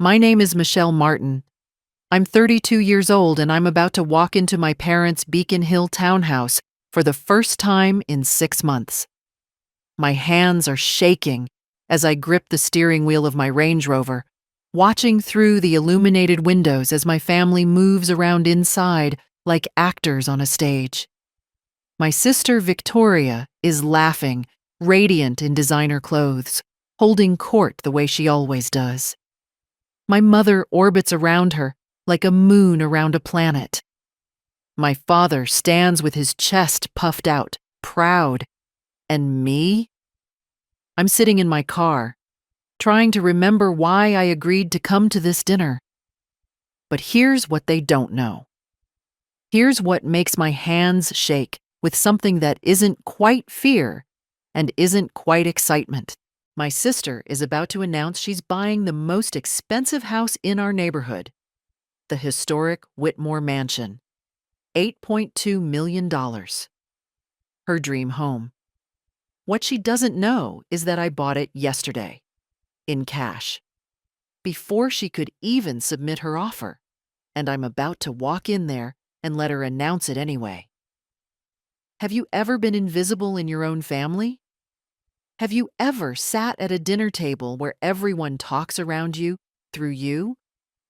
My name is Michelle Martin. I'm 32 years old and I'm about to walk into my parents' Beacon Hill townhouse for the first time in 6 months. My hands are shaking as I grip the steering wheel of my Range Rover, watching through the illuminated windows as my family moves around inside like actors on a stage. My sister Victoria is laughing, radiant in designer clothes, holding court the way she always does. My mother orbits around her like a moon around a planet. My father stands with his chest puffed out, proud. And me? I'm sitting in my car, trying to remember why I agreed to come to this dinner. But here's what they don't know. Here's what makes my hands shake with something that isn't quite fear and isn't quite excitement. My sister is about to announce she's buying the most expensive house in our neighborhood, the historic Whitmore Mansion, $8.2 million. Her dream home. What she doesn't know is that I bought it yesterday, in cash, before she could even submit her offer, and I'm about to walk in there and let her announce it anyway. Have you ever been invisible in your own family? Have you ever sat at a dinner table where everyone talks around you through you?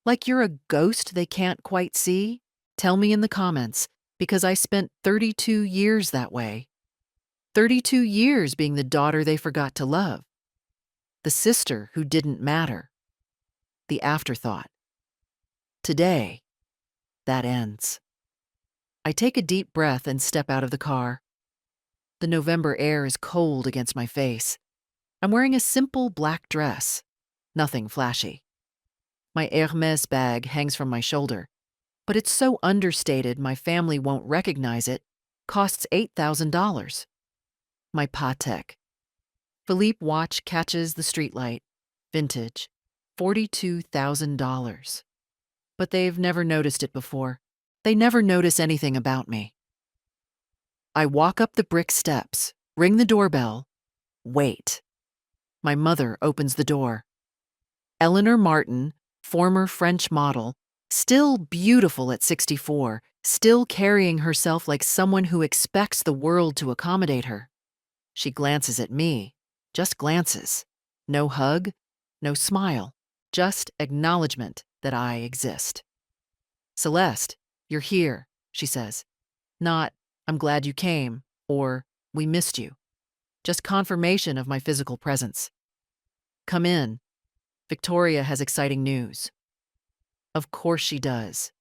Like you're a ghost they can't quite see? Tell me in the comments, because I spent 32 years that way. 32 years being the daughter they forgot to love. The sister who didn't matter. The afterthought. Today, that ends. I take a deep breath and step out of the car. The November air is cold against my face. I'm wearing a simple black dress. Nothing flashy. My Hermès bag hangs from my shoulder, but it's so understated my family won't recognize it. Costs $8,000. My Patek Philippe watch catches the streetlight. Vintage. $42,000. But they've never noticed it before. They never notice anything about me. I walk up the brick steps, ring the doorbell, wait. My mother opens the door. Eleanor Martin, former French model, still beautiful at 64, still carrying herself like someone who expects the world to accommodate her. She glances at me, just glances. No hug, no smile, just acknowledgement that I exist. Celeste, you're here, she says. Not, I'm glad you came, or we missed you. Just confirmation of my physical presence. Come in. Victoria has exciting news. Of course she does.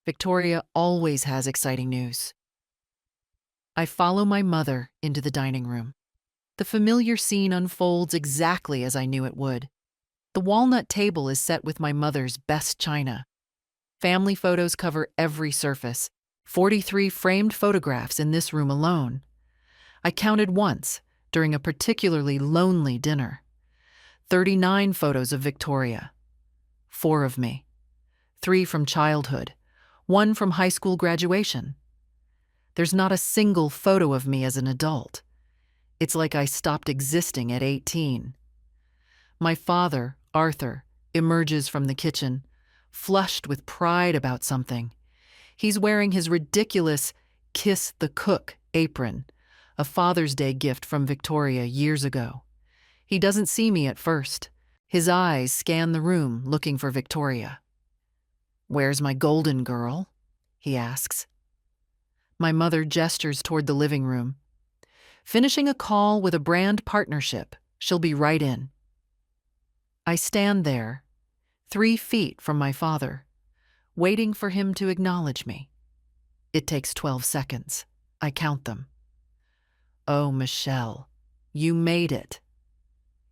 Victoria always has exciting news. I follow my mother into the dining room. The familiar scene unfolds exactly as I knew it would. The walnut table is set with my mother's best china. Family photos cover every surface. 43 framed photographs in this room alone. I counted once during a particularly lonely dinner. 39 photos of Victoria. 4 of me. 3 from childhood. 1 from high school graduation. There's not a single photo of me as an adult. It's like I stopped existing at 18. My father, Arthur, emerges from the kitchen, flushed with pride about something. He's wearing his ridiculous Kiss the Cook apron, a Father's Day gift from Victoria years ago. He doesn't see me at first. His eyes scan the room looking for Victoria. "Where's my golden girl?" he asks. My mother gestures toward the living room. Finishing a call with a brand partnership, she'll be right in. I stand there, 3 feet from my father, waiting for him to acknowledge me. It takes 12 seconds. I count them. "Oh, Michelle, you made it."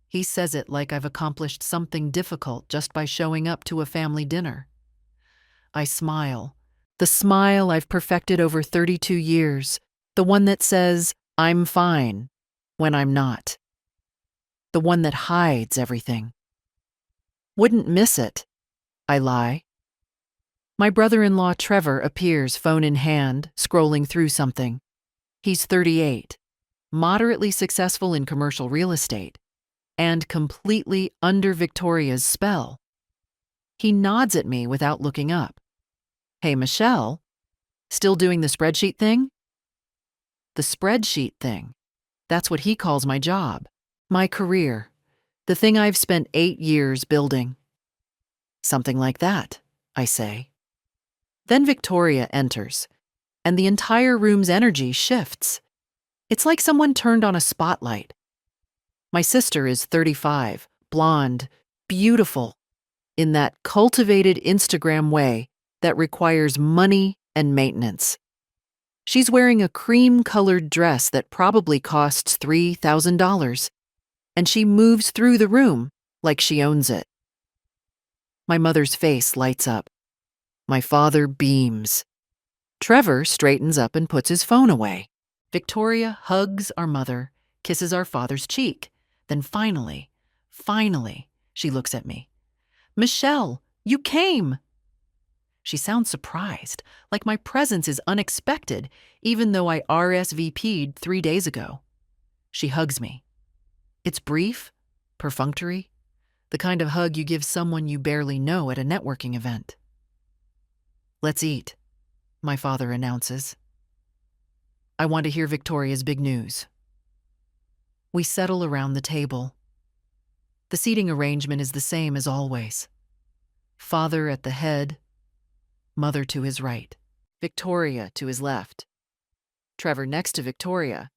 He says it like I've accomplished something difficult just by showing up to a family dinner. I smile, the smile I've perfected over 32 years, the one that says, "I'm fine," when I'm not. The one that hides everything. "Wouldn't miss it," I lie. My brother-in-law Trevor appears, phone in hand, scrolling through something. He's 38, moderately successful in commercial real estate, and completely under Victoria's spell. He nods at me without looking up. Hey, Michelle, still doing the spreadsheet thing? The spreadsheet thing. That's what he calls my job, my career, the thing I've spent 8 years building. Something like that, I say. Then Victoria enters, and the entire room's energy shifts. It's like someone turned on a spotlight. My sister is 35, blonde, beautiful, in that cultivated Instagram way that requires money and maintenance. She's wearing a cream-colored dress that probably costs $3,000, and she moves through the room like she owns it. My mother's face lights up. My father beams. Trevor straightens up and puts his phone away. Victoria hugs our mother, kisses our father's cheek. Then finally, she looks at me. Michelle, you came! She sounds surprised, like my presence is unexpected, even though I RSVP'd 3 days ago. She hugs me. It's brief, perfunctory, the kind of hug you give someone you barely know at a networking event. Let's eat, my father announces. I want to hear Victoria's big news. We settle around the table. The seating arrangement is the same as always. Father at the head, mother to his right, Victoria to his left, Trevor next to Victoria,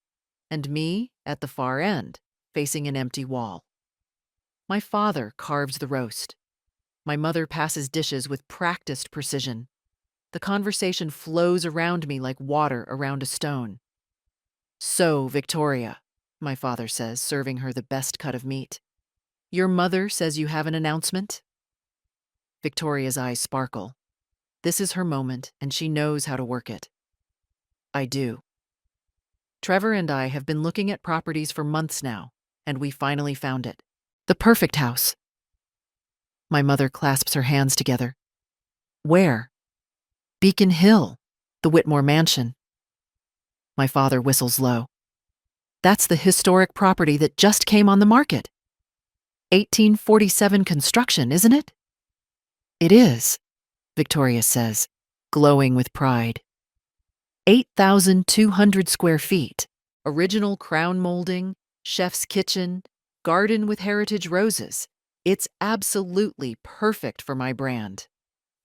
and me at the far end, facing an empty wall. My father carves the roast. My mother passes dishes with practiced precision. The conversation flows around me like water around a stone. So, Victoria, my father says, serving her the best cut of meat. Your mother says you have an announcement? Victoria's eyes sparkle. This is her moment, and she knows how to work it. I do. Trevor and I have been looking at properties for months now, and we finally found it. The perfect house. My mother clasps her hands together. Where? Beacon Hill, the Whitmore mansion. My father whistles low. That's the historic property that just came on the market. 1847 construction, isn't it? It is, Victoria says, glowing with pride. 8,200 square feet, original crown molding, chef's kitchen, garden with heritage roses. It's absolutely perfect for my brand.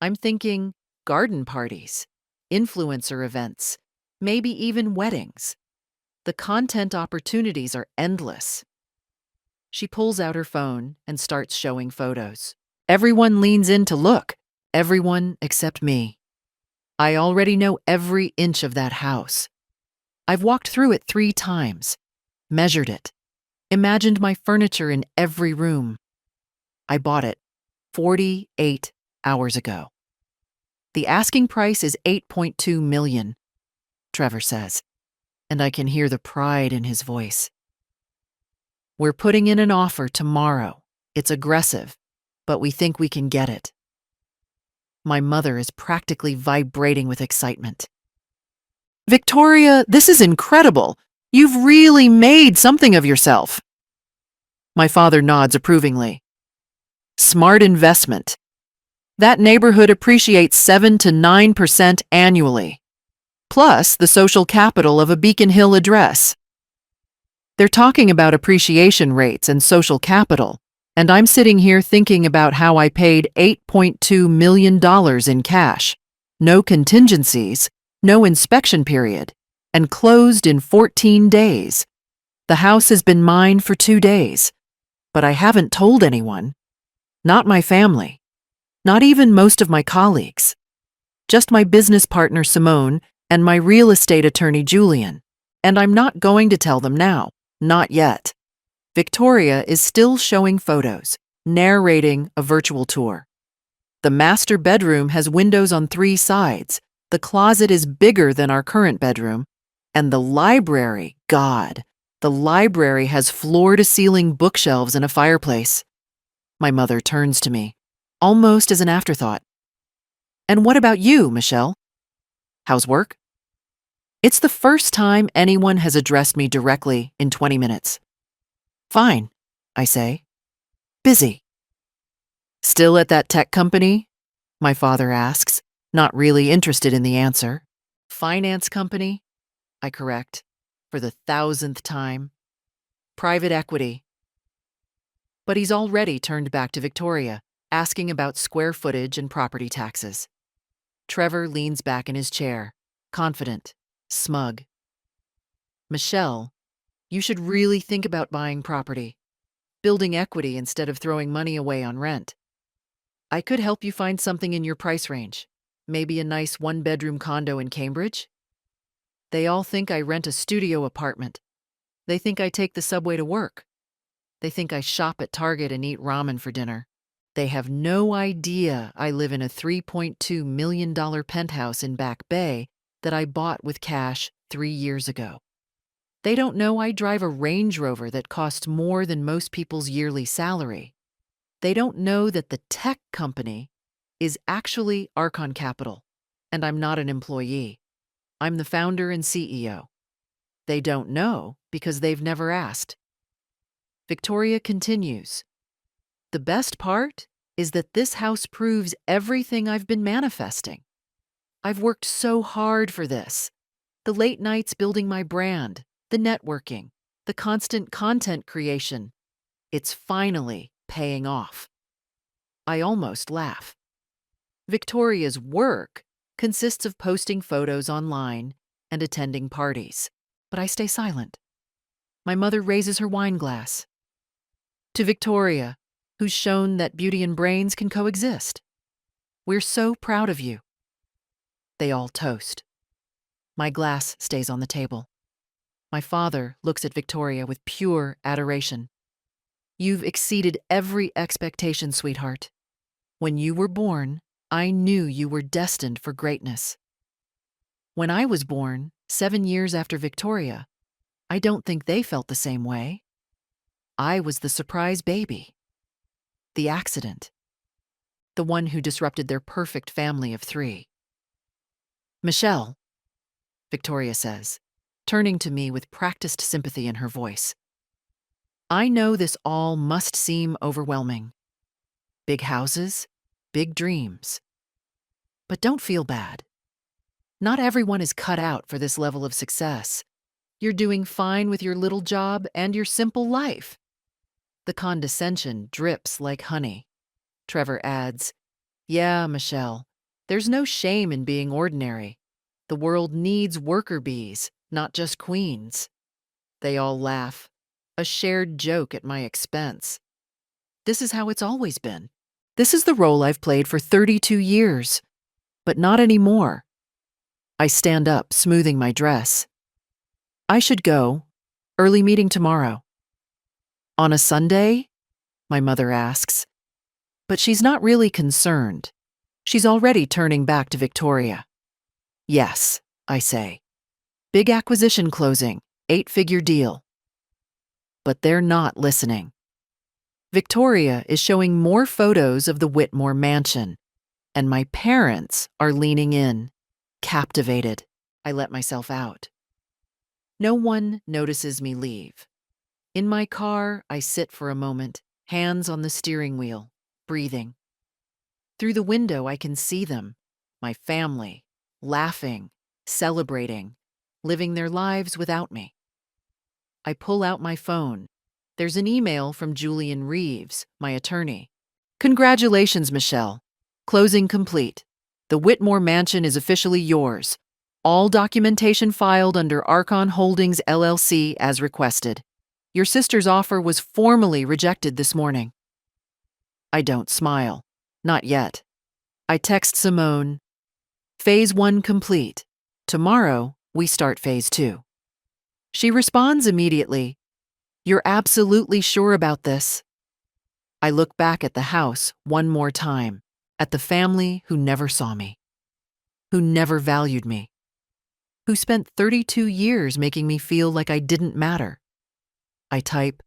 I'm thinking garden parties, influencer events, maybe even weddings. The content opportunities are endless. She pulls out her phone and starts showing photos. Everyone leans in to look, everyone except me. I already know every inch of that house. I've walked through it 3 times, measured it, imagined my furniture in every room. I bought it 48 hours ago. The asking price is $8.2 million, Trevor says, and I can hear the pride in his voice. We're putting in an offer tomorrow. It's aggressive, but we think we can get it. My mother is practically vibrating with excitement. Victoria, this is incredible. You've really made something of yourself. My father nods approvingly. Smart investment. That neighborhood appreciates 7 to 9% annually, plus the social capital of a Beacon Hill address. They're talking about appreciation rates and social capital, and I'm sitting here thinking about how I paid $8.2 million in cash, no contingencies, no inspection period, and closed in 14 days. The house has been mine for 2 days, but I haven't told anyone. Not my family. Not even most of my colleagues. Just my business partner Simone and my real estate attorney Julian. And I'm not going to tell them now. Not yet. Victoria is still showing photos, narrating a virtual tour. The master bedroom has windows on 3 sides. The closet is bigger than our current bedroom. And the library, God, the library has floor-to-ceiling bookshelves and a fireplace. My mother turns to me, almost as an afterthought. And what about you, Michelle? How's work? It's the first time anyone has addressed me directly in 20 minutes. Fine, I say. Busy. Still at that tech company? My father asks, not really interested in the answer. Finance company? I correct, for the 1,000th time. Private equity. But he's already turned back to Victoria, asking about square footage and property taxes. Trevor leans back in his chair, confident, smug. Michelle, you should really think about buying property, building equity instead of throwing money away on rent. I could help you find something in your price range, maybe a nice one-bedroom condo in Cambridge. They all think I rent a studio apartment. They think I take the subway to work. They think I shop at Target and eat ramen for dinner. They have no idea I live in a $3.2 million penthouse in Back Bay that I bought with cash 3 years ago. They don't know I drive a Range Rover that costs more than most people's yearly salary. They don't know that the tech company is actually Archon Capital, and I'm not an employee. I'm the founder and CEO. They don't know because they've never asked. Victoria continues. The best part is that this house proves everything I've been manifesting. I've worked so hard for this. The late nights building my brand, the networking, the constant content creation. It's finally paying off. I almost laugh. Victoria's work consists of posting photos online and attending parties, but I stay silent. My mother raises her wine glass. To Victoria, who's shown that beauty and brains can coexist. We're so proud of you. They all toast. My glass stays on the table. My father looks at Victoria with pure adoration. You've exceeded every expectation, sweetheart. When you were born, I knew you were destined for greatness. When I was born, 7 years after Victoria, I don't think they felt the same way. I was the surprise baby. The accident. The one who disrupted their perfect family of 3. Michelle, Victoria says, turning to me with practiced sympathy in her voice. I know this all must seem overwhelming. Big houses, big dreams. But don't feel bad. Not everyone is cut out for this level of success. You're doing fine with your little job and your simple life. The condescension drips like honey. Trevor adds, Yeah, Michelle, there's no shame in being ordinary. The world needs worker bees, not just queens. They all laugh, a shared joke at my expense. This is how it's always been. This is the role I've played for 32 years, but not anymore. I stand up, smoothing my dress. I should go. Early meeting tomorrow. On a Sunday? My mother asks. But she's not really concerned. She's already turning back to Victoria. Yes, I say. Big acquisition closing, 8-figure deal. But they're not listening. Victoria is showing more photos of the Whitmore mansion, and my parents are leaning in, captivated. I let myself out. No one notices me leave. In my car, I sit for a moment, hands on the steering wheel, breathing. Through the window, I can see them, my family, laughing, celebrating, living their lives without me. I pull out my phone. There's an email from Julian Reeves, my attorney. Congratulations, Michelle. Closing complete. The Whitmore mansion is officially yours. All documentation filed under Archon Holdings LLC as requested. Your sister's offer was formally rejected this morning. I don't smile. Not yet. I text Simone. Phase 1 complete. Tomorrow, we start Phase 2. She responds immediately. You're absolutely sure about this? I look back at the house one more time, at the family who never saw me, who never valued me, who spent 32 years making me feel like I didn't matter. I type,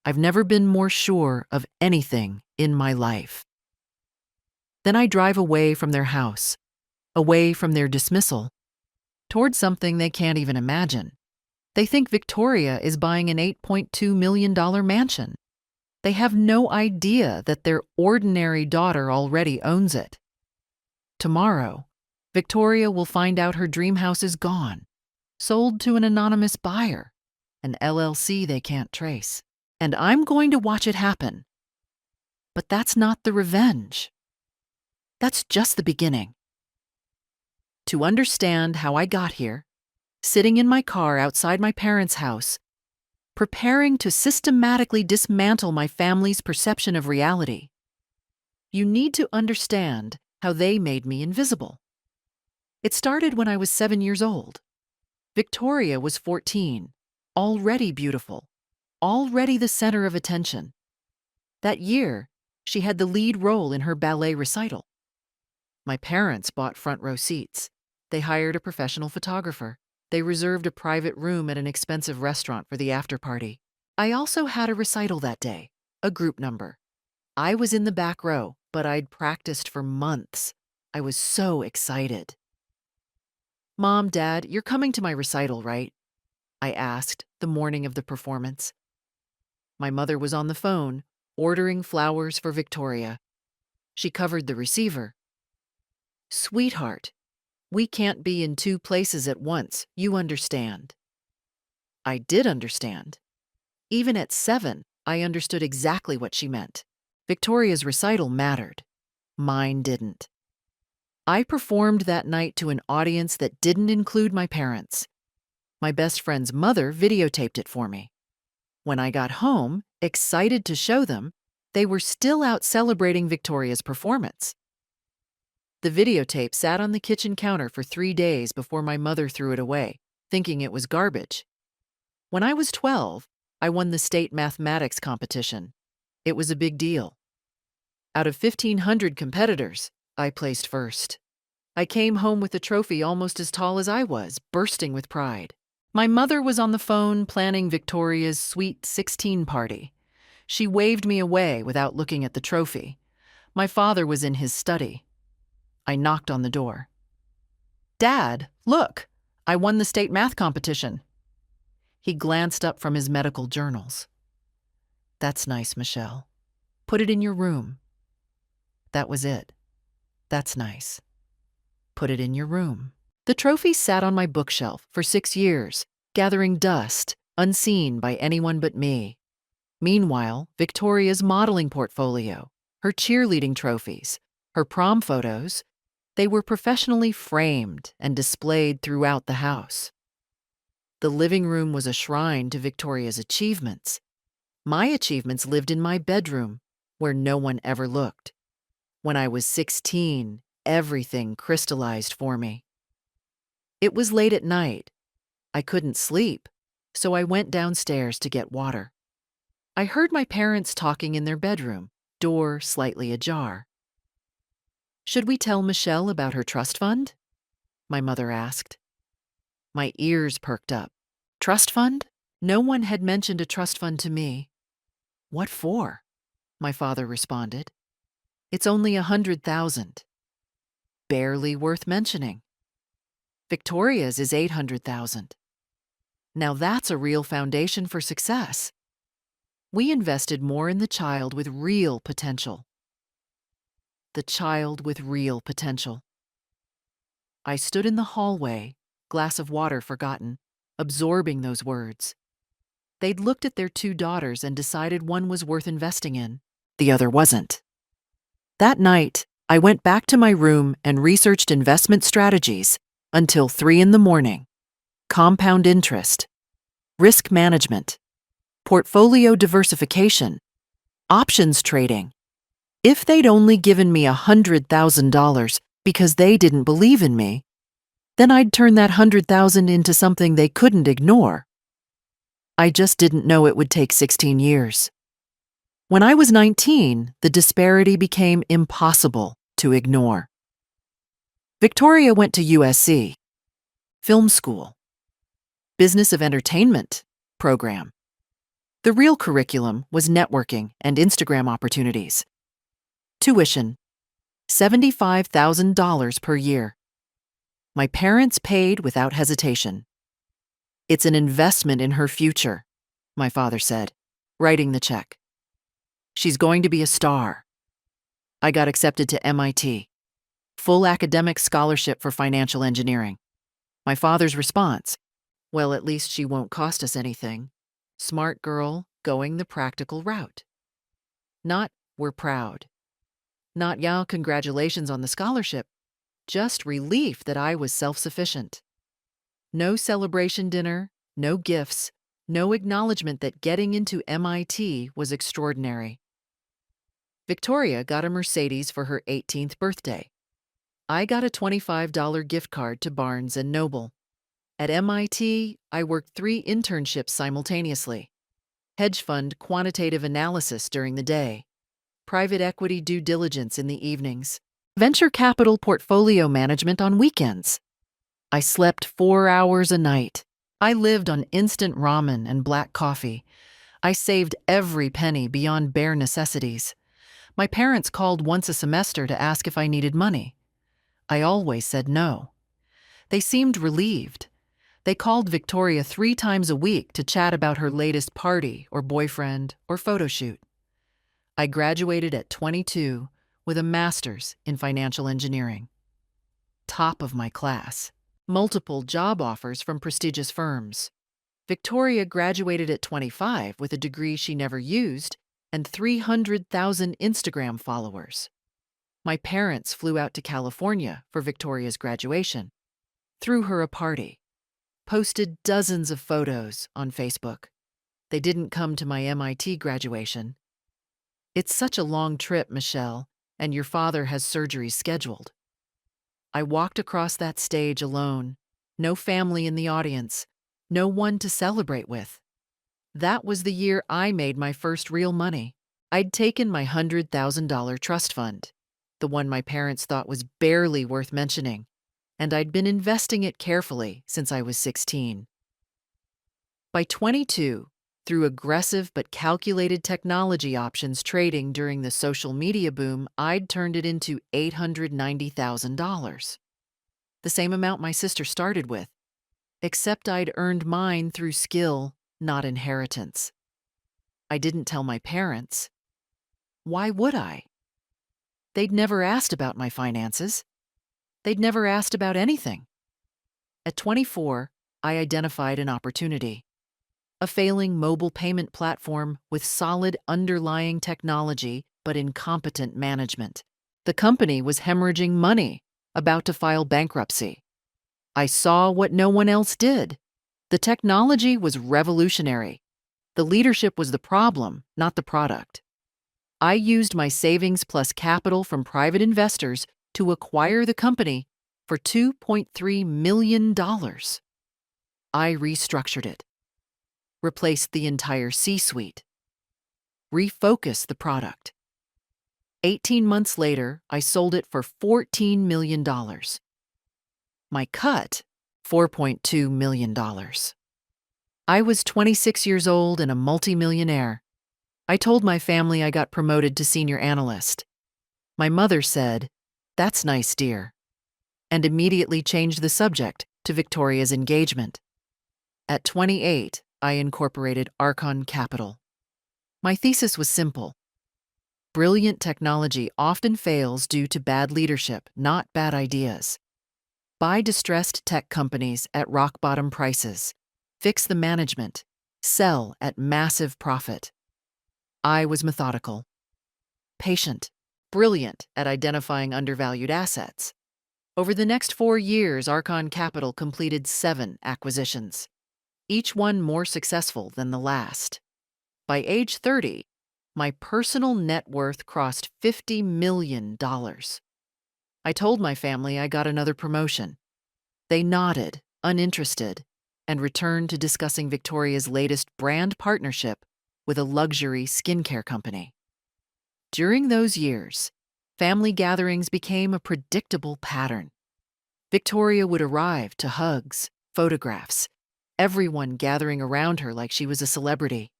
I've never been more sure of anything in my life. Then I drive away from their house, away from their dismissal, towards something they can't even imagine. They think Victoria is buying an $8.2 million mansion. They have no idea that their ordinary daughter already owns it. Tomorrow, Victoria will find out her dream house is gone, sold to an anonymous buyer, an LLC they can't trace. And I'm going to watch it happen. But that's not the revenge. That's just the beginning. To understand how I got here, sitting in my car outside my parents' house, preparing to systematically dismantle my family's perception of reality, you need to understand how they made me invisible. It started when I was 7 years old. Victoria was 14, already beautiful, already the center of attention. That year, she had the lead role in her ballet recital. My parents bought front row seats. They hired a professional photographer. They reserved a private room at an expensive restaurant for the after party. I also had a recital that day, a group number. I was in the back row, but I'd practiced for months. I was so excited. "Mom, Dad, you're coming to my recital, right?" I asked the morning of the performance. My mother was on the phone, ordering flowers for Victoria. She covered the receiver. "Sweetheart, we can't be in two places at once, you understand." I did understand. Even at 7, I understood exactly what she meant. Victoria's recital mattered. Mine didn't. I performed that night to an audience that didn't include my parents. My best friend's mother videotaped it for me. When I got home, excited to show them, they were still out celebrating Victoria's performance. The videotape sat on the kitchen counter for 3 days before my mother threw it away, thinking it was garbage. When I was 12, I won the state mathematics competition. It was a big deal. Out of 1,500 competitors, I placed first. I came home with a trophy almost as tall as I was, bursting with pride. My mother was on the phone planning Victoria's sweet 16 party. She waved me away without looking at the trophy. My father was in his study. I knocked on the door. "Dad, look! I won the state math competition." He glanced up from his medical journals. "That's nice, Michelle. Put it in your room." That was it. "That's nice. Put it in your room." The trophy sat on my bookshelf for 6 years, gathering dust, unseen by anyone but me. Meanwhile, Victoria's modeling portfolio, her cheerleading trophies, her prom photos, they were professionally framed and displayed throughout the house. The living room was a shrine to Victoria's achievements. My achievements lived in my bedroom, where no one ever looked. When I was 16, everything crystallized for me. It was late at night. I couldn't sleep, so I went downstairs to get water. I heard my parents talking in their bedroom, door slightly ajar. "Should we tell Michelle about her trust fund?" my mother asked. My ears perked up. Trust fund? No one had mentioned a trust fund to me. "What for?" my father responded. "It's only 100,000. Barely worth mentioning. Victoria's is 800,000. Now that's a real foundation for success. We invested more in the child with real potential." The child with real potential. I stood in the hallway, glass of water forgotten, absorbing those words. They'd looked at their 2 daughters and decided one was worth investing in. The other wasn't. That night, I went back to my room and researched investment strategies until 3 in the morning. Compound interest, risk management, portfolio diversification, options trading. If they'd only given me $100,000 because they didn't believe in me, then I'd turn that 100,000 into something they couldn't ignore. I just didn't know it would take 16 years. When I was 19, the disparity became impossible to ignore. Victoria went to USC, film school, business of entertainment program. The real curriculum was networking and Instagram opportunities. Tuition, $75,000 per year. My parents paid without hesitation. "It's an investment in her future," my father said, writing the check. She's going to be a star. I got accepted to MIT, full academic scholarship for financial engineering. My father's response, well, at least she won't cost us anything. Smart girl going the practical route. Not, we're proud. Not, yeah, congratulations on the scholarship. Just relief that I was self-sufficient. No celebration dinner, no gifts, no acknowledgement that getting into MIT was extraordinary. Victoria got a Mercedes for her 18th birthday. I got a $25 gift card to Barnes & Noble. At MIT, I worked 3 internships simultaneously. Hedge fund quantitative analysis during the day, private equity due diligence in the evenings, venture capital portfolio management on weekends. I slept 4 hours a night. I lived on instant ramen and black coffee. I saved every penny beyond bare necessities. My parents called once a semester to ask if I needed money. I always said no. They seemed relieved. They called Victoria 3 times a week to chat about her latest party or boyfriend or photo shoot. I graduated at 22 with a master's in financial engineering. Top of my class. Multiple job offers from prestigious firms. Victoria graduated at 25 with a degree she never used and 300,000 Instagram followers. My parents flew out to California for Victoria's graduation, threw her a party, posted dozens of photos on Facebook. They didn't come to my MIT graduation. It's such a long trip, Michelle, and your father has surgeries scheduled. I walked across that stage alone, no family in the audience, no one to celebrate with. That was the year I made my first real money. I'd taken my $100,000 trust fund, the one my parents thought was barely worth mentioning, and I'd been investing it carefully since I was 16. By 22, through aggressive but calculated technology options trading during the social media boom, I'd turned it into $890,000. The same amount my sister started with, except I'd earned mine through skill, not inheritance. I didn't tell my parents. Why would I? They'd never asked about my finances. They'd never asked about anything. At 24, I identified an opportunity. A failing mobile payment platform with solid underlying technology but incompetent management. The company was hemorrhaging money, about to file bankruptcy. I saw what no one else did. The technology was revolutionary. The leadership was the problem, not the product. I used my savings plus capital from private investors to acquire the company for $2.3 million. I restructured it, replaced the entire C-suite, refocused the product. 18 months later, I sold it for $14 million. My cut, $4.2 million. I was 26 years old and a multimillionaire. I told my family I got promoted to senior analyst. My mother said, "That's nice, dear," and immediately changed the subject to Victoria's engagement. At 28, I incorporated Archon Capital. My thesis was simple. Brilliant technology often fails due to bad leadership, not bad ideas. Buy distressed tech companies at rock-bottom prices. Fix the management. Sell at massive profit. I was methodical, patient, brilliant at identifying undervalued assets. Over the next 4 years, Archon Capital completed 7 acquisitions, each one more successful than the last. By age 30, my personal net worth crossed $50 million. I told my family I got another promotion. They nodded, uninterested, and returned to discussing Victoria's latest brand partnership with a luxury skincare company. During those years, family gatherings became a predictable pattern. Victoria would arrive to hugs, photographs, everyone gathering around her like she was a celebrity.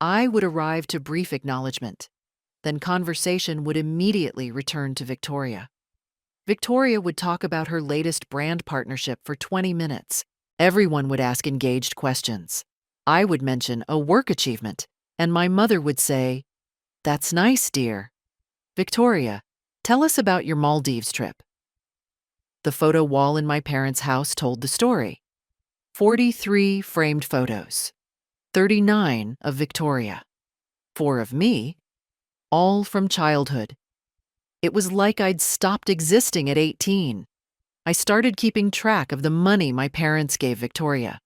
I would arrive to brief acknowledgement. Then conversation would immediately return to Victoria. Victoria would talk about her latest brand partnership for 20 minutes. Everyone would ask engaged questions. I would mention a work achievement, and my mother would say, That's nice, dear. Victoria, tell us about your Maldives trip. The photo wall in my parents' house told the story. 43 framed photos, 39 of Victoria, 4 of me, all from childhood. It was like I'd stopped existing at 18. I started keeping track of the money my parents gave Victoria.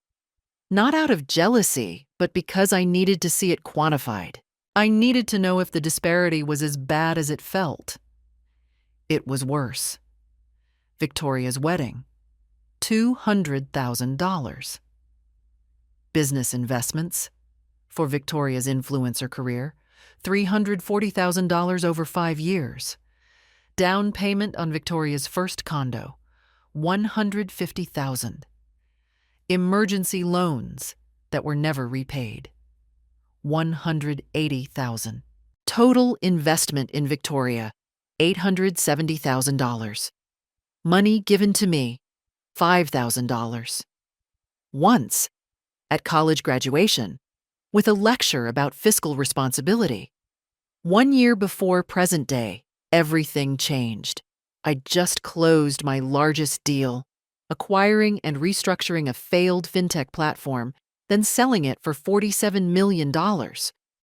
Not out of jealousy, but because I needed to see it quantified. I needed to know if the disparity was as bad as it felt. It was worse. Victoria's wedding, $200,000. Business investments, for Victoria's influencer career, $340,000 over 5 years. Down payment on Victoria's first condo, $150,000. Emergency loans that were never repaid, $180,000. Total investment in Victoria, $870,000. Money given to me, $5,000. Once, at college graduation, with a lecture about fiscal responsibility. 1 year before present day, everything changed. I just closed my largest deal, acquiring and restructuring a failed fintech platform, then selling it for $47 million.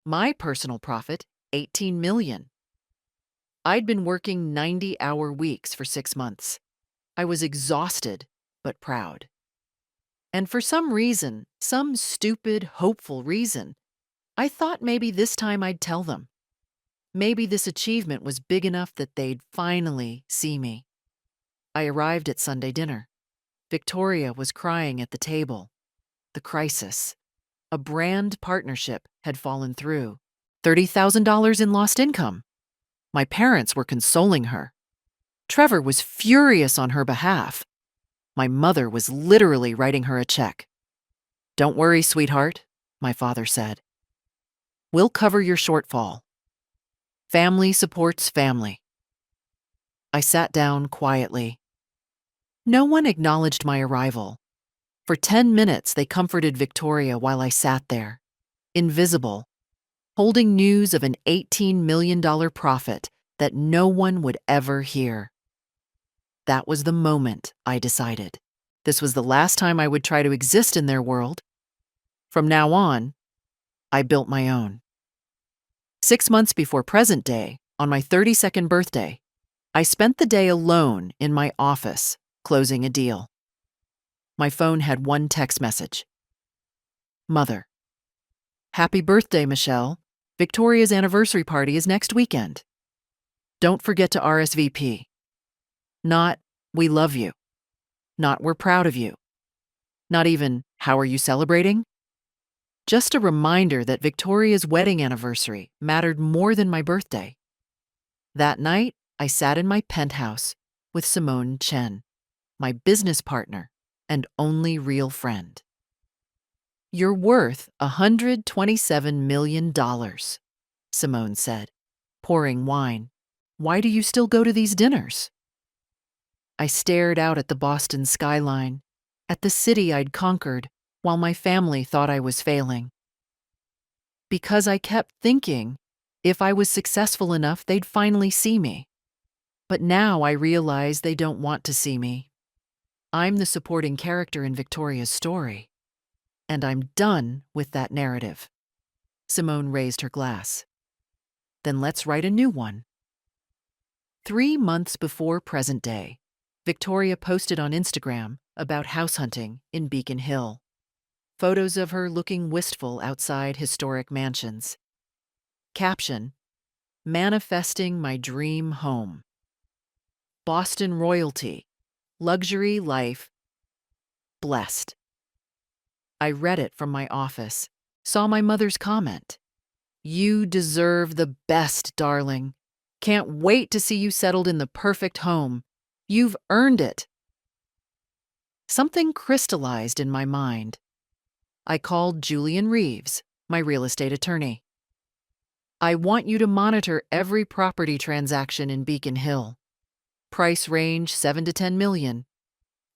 My personal profit, $18 million. I'd been working 90-hour weeks for 6 months. I was exhausted, but proud. And for some reason, some stupid, hopeful reason, I thought maybe this time I'd tell them. Maybe this achievement was big enough that they'd finally see me. I arrived at Sunday dinner. Victoria was crying at the table. The crisis. A brand partnership had fallen through. $30,000 in lost income. My parents were consoling her. Trevor was furious on her behalf. My mother was literally writing her a check. "Don't worry, sweetheart," my father said. "We'll cover your shortfall. Family supports family." I sat down quietly. No one acknowledged my arrival. For 10 minutes, they comforted Victoria while I sat there, invisible, holding news of an $18 million profit that no one would ever hear. That was the moment I decided. This was the last time I would try to exist in their world. From now on, I built my own. 6 months before present day, on my 32nd birthday, I spent the day alone in my office, closing a deal. My phone had one text message. Mother. Happy birthday, Michelle. Victoria's anniversary party is next weekend. Don't forget to RSVP. Not, we love you. Not, we're proud of you. Not even, how are you celebrating? Just a reminder that Victoria's wedding anniversary mattered more than my birthday. That night, I sat in my penthouse with Simone Chen, my business partner and only real friend. "You're worth $127 million, Simone said, pouring wine. "Why do you still go to these dinners?" I stared out at the Boston skyline, at the city I'd conquered, while my family thought I was failing. Because I kept thinking, if I was successful enough, they'd finally see me. But now I realize they don't want to see me. I'm the supporting character in Victoria's story. And I'm done with that narrative. Simone raised her glass. Then let's write a new one. 3 months before present day, Victoria posted on Instagram about house hunting in Beacon Hill. Photos of her looking wistful outside historic mansions. Caption, "Manifesting my dream home. Boston royalty. Luxury life. Blessed." I read it from my office, saw my mother's comment. "You deserve the best, darling. Can't wait to see you settled in the perfect home. You've earned it." Something crystallized in my mind. I called Julian Reeves, my real estate attorney. "I want you to monitor every property transaction in Beacon Hill. Price range 7 to 10 million.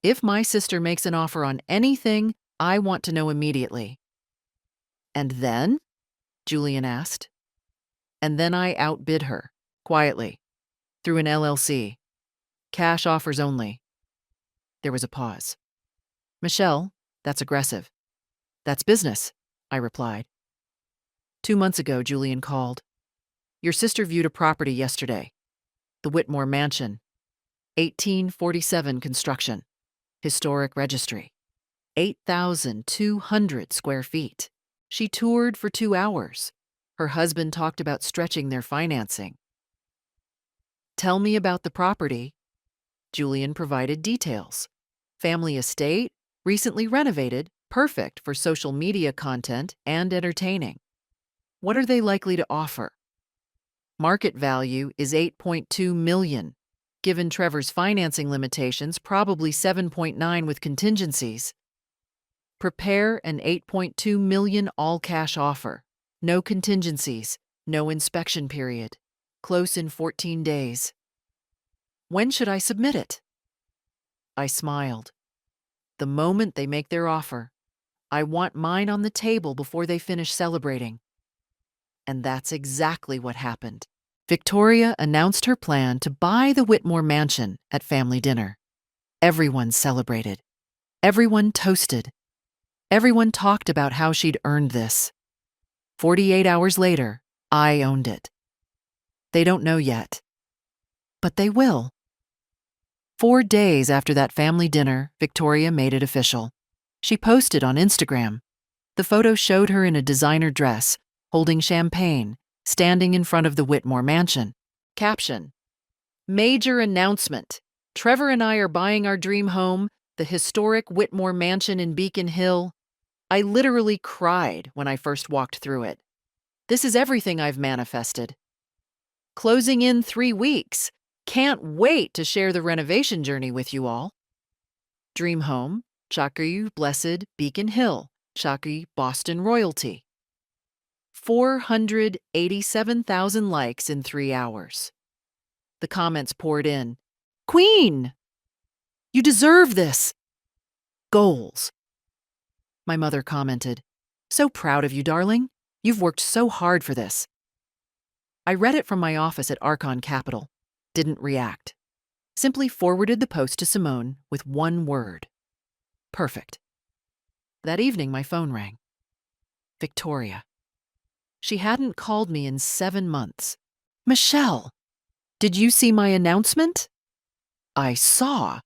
If my sister makes an offer on anything, I want to know immediately." "And then?" Julian asked. And then I outbid her, quietly, through an LLC. Cash offers only. There was a pause. Michelle, that's aggressive. That's business, I replied. 2 months ago, Julian called. Your sister viewed a property yesterday. The Whitmore Mansion. 1847 construction. Historic registry. 8,200 square feet. She toured for 2 hours. Her husband talked about stretching their financing. Tell me about the property. Julian provided details. Family estate, recently renovated, perfect for social media content and entertaining. What are they likely to offer? Market value is $8.2 million. Given Trevor's financing limitations, probably $7.9 with contingencies. Prepare an $8.2 million all-cash offer. No contingencies, no inspection period. Close in 14 days. When should I submit it? I smiled. The moment they make their offer, I want mine on the table before they finish celebrating. And that's exactly what happened. Victoria announced her plan to buy the Whitmore Mansion at family dinner. Everyone celebrated. Everyone toasted. Everyone talked about how she'd earned this. 48 hours later, I owned it. They don't know yet. But they will. 4 days after that family dinner, Victoria made it official. She posted on Instagram. The photo showed her in a designer dress, holding champagne, standing in front of the Whitmore Mansion. Caption: Major announcement. Trevor and I are buying our dream home, the historic Whitmore Mansion in Beacon Hill. I literally cried when I first walked through it. This is everything I've manifested. Closing in 3 weeks. Can't wait to share the renovation journey with you all. Dream home, Chakri Blessed Beacon Hill, Chakri Boston Royalty. 487,000 likes in 3 hours. The comments poured in. Queen! You deserve this! Goals. My mother commented, So proud of you, darling. You've worked so hard for this. I read it from my office at Archon Capital. Didn't react. Simply forwarded the post to Simone with one word. Perfect. That evening, my phone rang. Victoria. She hadn't called me in 7 months. Michelle, did you see my announcement? I saw.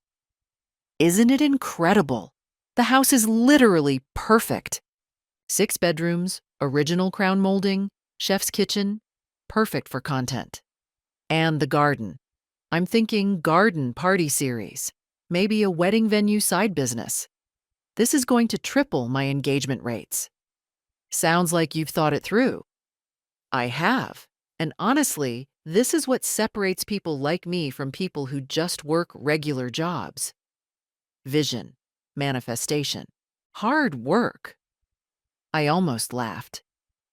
Isn't it incredible? The house is literally perfect. 6 bedrooms, original crown molding, chef's kitchen, perfect for content. And the garden. I'm thinking garden party series, maybe a wedding venue side business. This is going to triple my engagement rates. Sounds like you've thought it through. I have. And honestly, this is what separates people like me from people who just work regular jobs. Vision, manifestation, hard work. I almost laughed.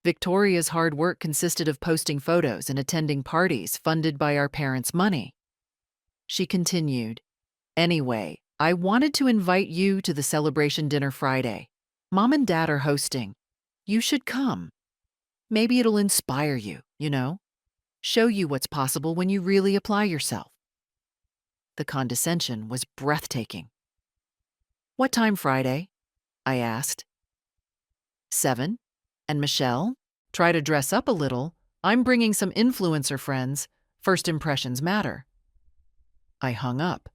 Victoria's hard work consisted of posting photos and attending parties funded by our parents' money. She continued, Anyway, I wanted to invite you to the celebration dinner Friday. Mom and Dad are hosting. You should come. Maybe it'll inspire you, show you what's possible when you really apply yourself. The condescension was breathtaking. What time Friday? I asked. 7. And Michelle, try to dress up a little. I'm bringing some influencer friends. First impressions matter. I hung up.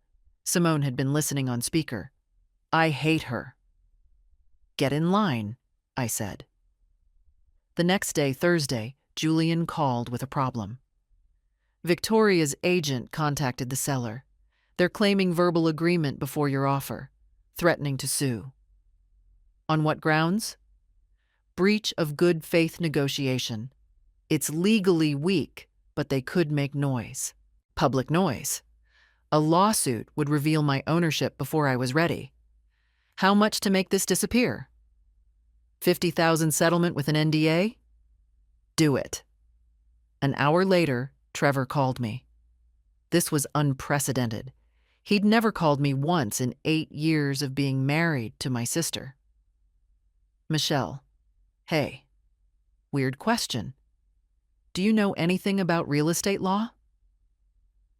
Simone had been listening on speaker. I hate her. Get in line, I said. The next day, Thursday, Julian called with a problem. Victoria's agent contacted the seller. They're claiming verbal agreement before your offer, threatening to sue. On what grounds? Breach of good faith negotiation. It's legally weak, but they could make noise. Public noise. A lawsuit would reveal my ownership before I was ready. How much to make this disappear? $50,000 settlement with an NDA? Do it. An hour later, Trevor called me. This was unprecedented. He'd never called me once in 8 years of being married to my sister. Michelle. Hey. Weird question. Do you know anything about real estate law?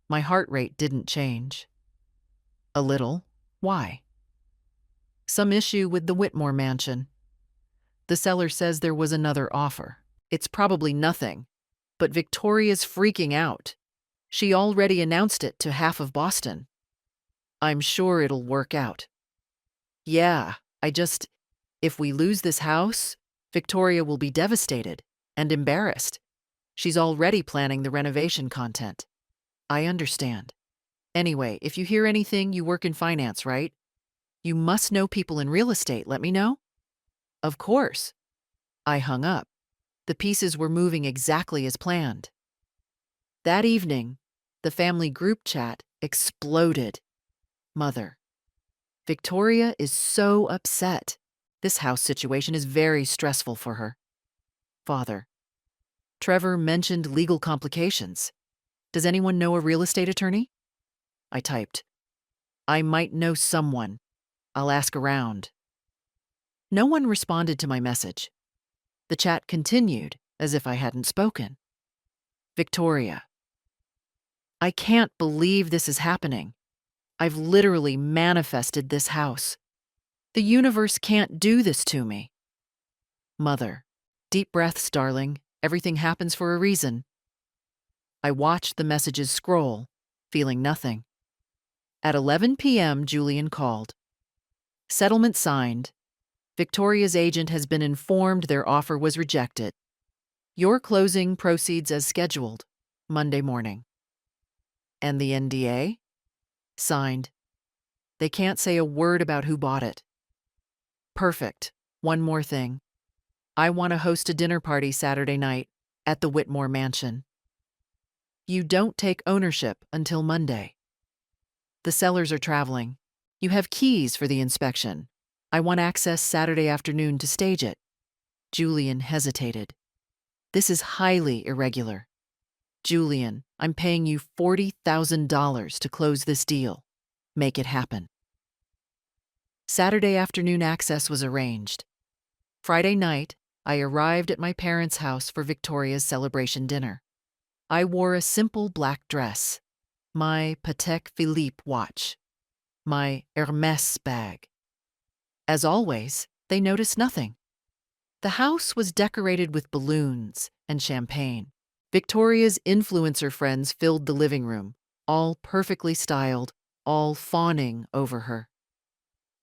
My heart rate didn't change. A little. Why? Some issue with the Whitmore mansion. The seller says there was another offer. It's probably nothing, but Victoria's freaking out. She already announced it to half of Boston. I'm sure it'll work out. Yeah, if we lose this house, Victoria will be devastated and embarrassed. She's already planning the renovation content. I understand. Anyway, if you hear anything, you work in finance, right? You must know people in real estate. Let me know. Of course. I hung up. The pieces were moving exactly as planned. That evening, the family group chat exploded. Mother: Victoria is so upset. This house situation is very stressful for her. Father: Trevor mentioned legal complications. Does anyone know a real estate attorney? I typed: I might know someone. I'll ask around. No one responded to my message. The chat continued as if I hadn't spoken. Victoria: I can't believe this is happening. I've literally manifested this house. The universe can't do this to me. Mother: Deep breaths, darling. Everything happens for a reason. I watched the messages scroll, feeling nothing. At 11 p.m., Julian called. Settlement signed. Victoria's agent has been informed their offer was rejected. Your closing proceeds as scheduled, Monday morning. And the NDA? Signed. They can't say a word about who bought it. Perfect. One more thing. I want to host a dinner party Saturday night at the Whitmore mansion. You don't take ownership until Monday. The sellers are traveling. You have keys for the inspection. I want access Saturday afternoon to stage it. Julian hesitated. This is highly irregular. Julian, I'm paying you $40,000 to close this deal. Make it happen. Saturday afternoon access was arranged. Friday night, I arrived at my parents' house for Victoria's celebration dinner. I wore a simple black dress, my Patek Philippe watch, my Hermès bag. As always, they noticed nothing. The house was decorated with balloons and champagne. Victoria's influencer friends filled the living room, all perfectly styled, all fawning over her.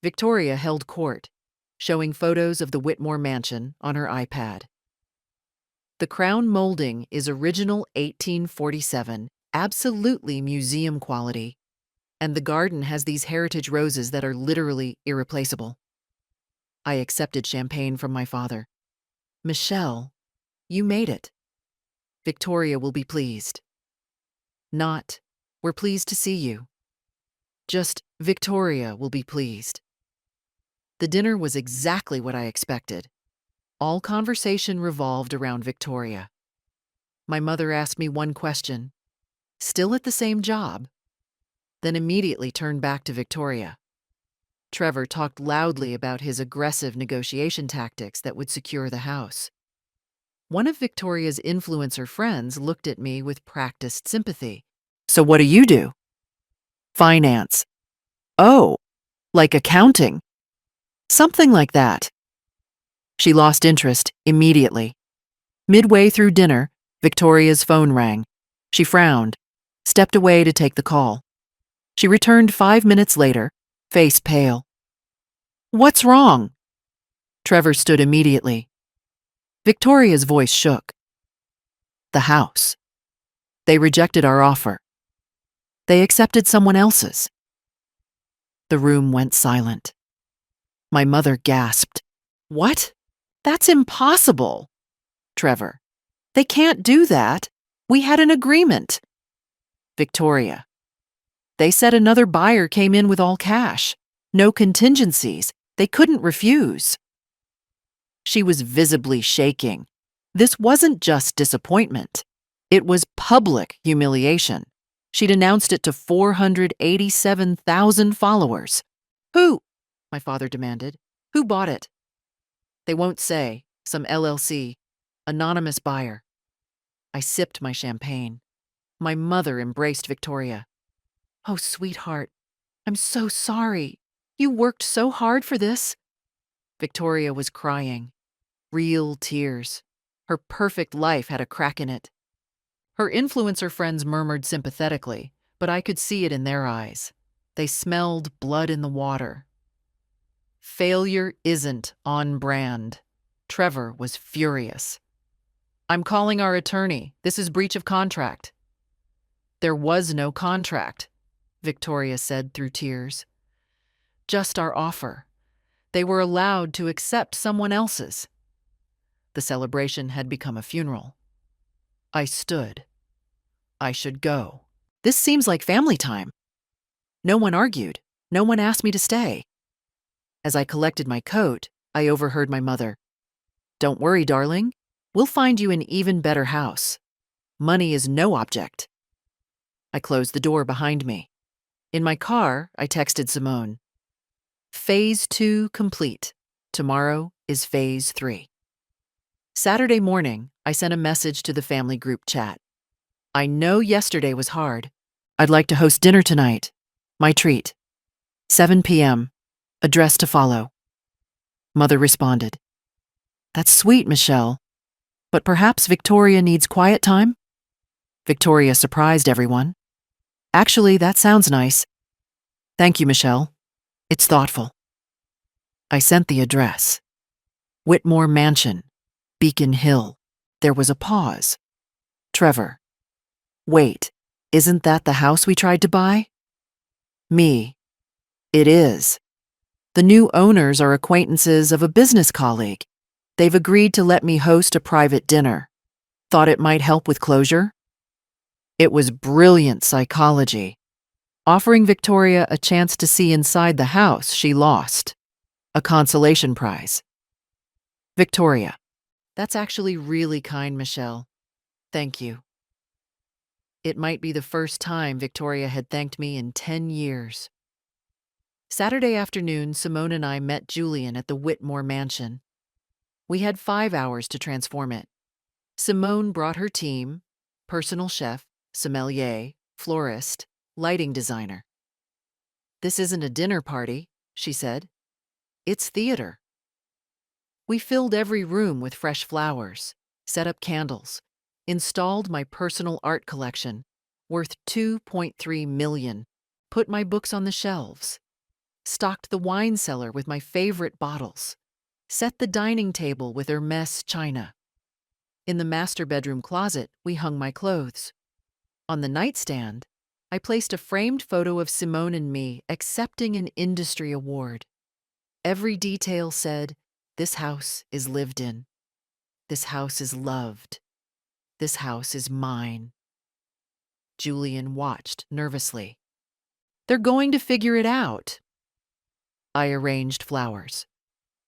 Victoria held court, showing photos of the Whitmore mansion on her iPad. The crown molding is original 1847, absolutely museum quality, and the garden has these heritage roses that are literally irreplaceable. I accepted champagne from my father. Michelle, you made it. Victoria will be pleased. Not, we're pleased to see you. Just, Victoria will be pleased. The dinner was exactly what I expected. All conversation revolved around Victoria. My mother asked me one question. Still at the same job? Then immediately turned back to Victoria. Trevor talked loudly about his aggressive negotiation tactics that would secure the house. One of Victoria's influencer friends looked at me with practiced sympathy. So what do you do? Finance. Oh, like accounting. Something like that. She lost interest immediately. Midway through dinner, Victoria's phone rang. She frowned, stepped away to take the call. She returned 5 minutes later, face pale. What's wrong? Trevor stood immediately. Victoria's voice shook. The house. They rejected our offer. They accepted someone else's. The room went silent. My mother gasped. What? That's impossible. Trevor: They can't do that. We had an agreement. Victoria: They said another buyer came in with all cash. No contingencies. They couldn't refuse. She was visibly shaking. This wasn't just disappointment. It was public humiliation. She'd announced it to 487,000 followers. Who? My father demanded. Who bought it? They won't say. Some LLC. Anonymous buyer. I sipped my champagne. My mother embraced Victoria. "Oh, sweetheart, I'm so sorry. You worked so hard for this." Victoria was crying. Real tears. Her perfect life had a crack in it. Her influencer friends murmured sympathetically, but I could see it in their eyes. They smelled blood in the water. Failure isn't on brand. Trevor was furious. "I'm calling our attorney. This is breach of contract." "There was no contract," Victoria said through tears. "Just our offer. They were allowed to accept someone else's." The celebration had become a funeral. I stood. I should go. This seems like family time. No one argued. No one asked me to stay. As I collected my coat, I overheard my mother. "Don't worry, darling. We'll find you an even better house. Money is no object." I closed the door behind me. In my car, I texted Simone. "Phase 2 complete. Tomorrow is phase 3. Saturday morning, I sent a message to the family group chat. "I know yesterday was hard. I'd like to host dinner tonight. My treat. 7 p.m. Address to follow." Mother responded. "That's sweet, Michelle. But perhaps Victoria needs quiet time?" Victoria surprised everyone. "Actually, that sounds nice. Thank you, Michelle. It's thoughtful." I sent the address. Whitmore Mansion, Beacon Hill. There was a pause. Trevor. "Wait, isn't that the house we tried to buy?" Me. "It is. The new owners are acquaintances of a business colleague. They've agreed to let me host a private dinner. Thought it might help with closure?" It was brilliant psychology. Offering Victoria a chance to see inside the house she lost. A consolation prize. Victoria. "That's actually really kind, Michelle. Thank you." It might be the first time Victoria had thanked me in 10 years. Saturday afternoon, Simone and I met Julian at the Whitmore Mansion. We had 5 hours to transform it. Simone brought her team: personal chef, sommelier, florist, lighting designer. "This isn't a dinner party," she said. "It's theater." We filled every room with fresh flowers, set up candles, installed my personal art collection, worth $2.3 million, put my books on the shelves, stocked the wine cellar with my favorite bottles, set the dining table with Hermes china. In the master bedroom closet, we hung my clothes. On the nightstand, I placed a framed photo of Simone and me accepting an industry award. Every detail said, "This house is lived in. This house is loved. This house is mine." Julian watched nervously. "They're going to figure it out." I arranged flowers.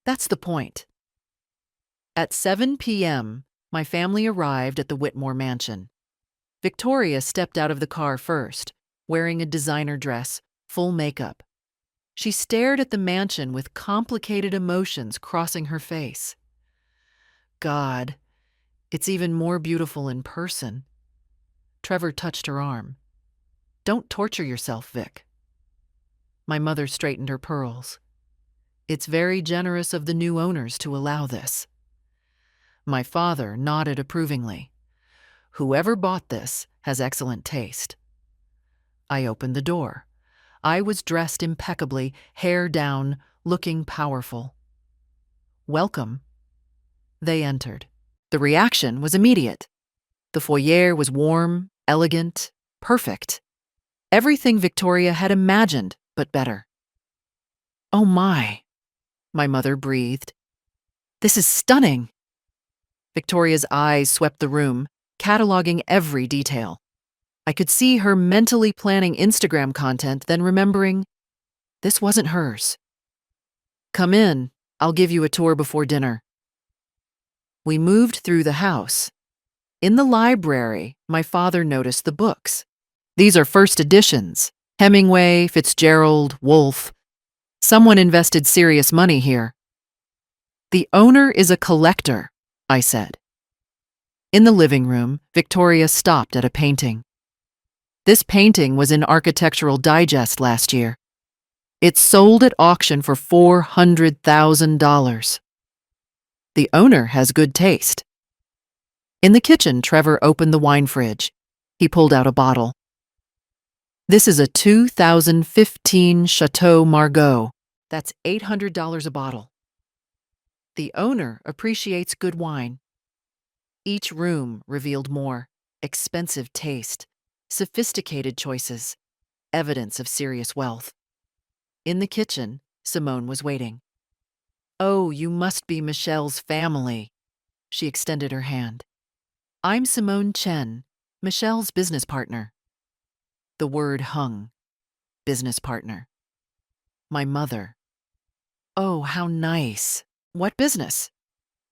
That's the point. At 7 p.m., my family arrived at the Whitmore Mansion. Victoria stepped out of the car first, wearing a designer dress, full makeup. She stared at the mansion with complicated emotions crossing her face. God, it's even more beautiful in person. Trevor touched her arm. "Don't torture yourself, Vic." My mother straightened her pearls. "It's very generous of the new owners to allow this." My father nodded approvingly. "Whoever bought this has excellent taste." I opened the door. I was dressed impeccably, hair down, looking powerful. "Welcome." They entered. The reaction was immediate. The foyer was warm, elegant, perfect. Everything Victoria had imagined, but better. "Oh my," my mother breathed. "This is stunning." Victoria's eyes swept the room, cataloging every detail. I could see her mentally planning Instagram content, then remembering this wasn't hers. "Come in. I'll give you a tour before dinner." We moved through the house. In the library, my father noticed the books. "These are first editions. Hemingway, Fitzgerald, Woolf. Someone invested serious money here." "The owner is a collector," I said. In the living room, Victoria stopped at a painting. This painting was in Architectural Digest last year. It sold at auction for $400,000. The owner has good taste. In the kitchen, Trevor opened the wine fridge. He pulled out a bottle. This is a 2015 Chateau Margaux. That's $800 a bottle. The owner appreciates good wine. Each room revealed more: expensive taste, sophisticated choices, evidence of serious wealth. In the kitchen, Simone was waiting. "Oh, you must be Michelle's family." She extended her hand. "I'm Simone Chen, Michelle's business partner." The word hung. Business partner. My mother. "Oh, how nice. What business?"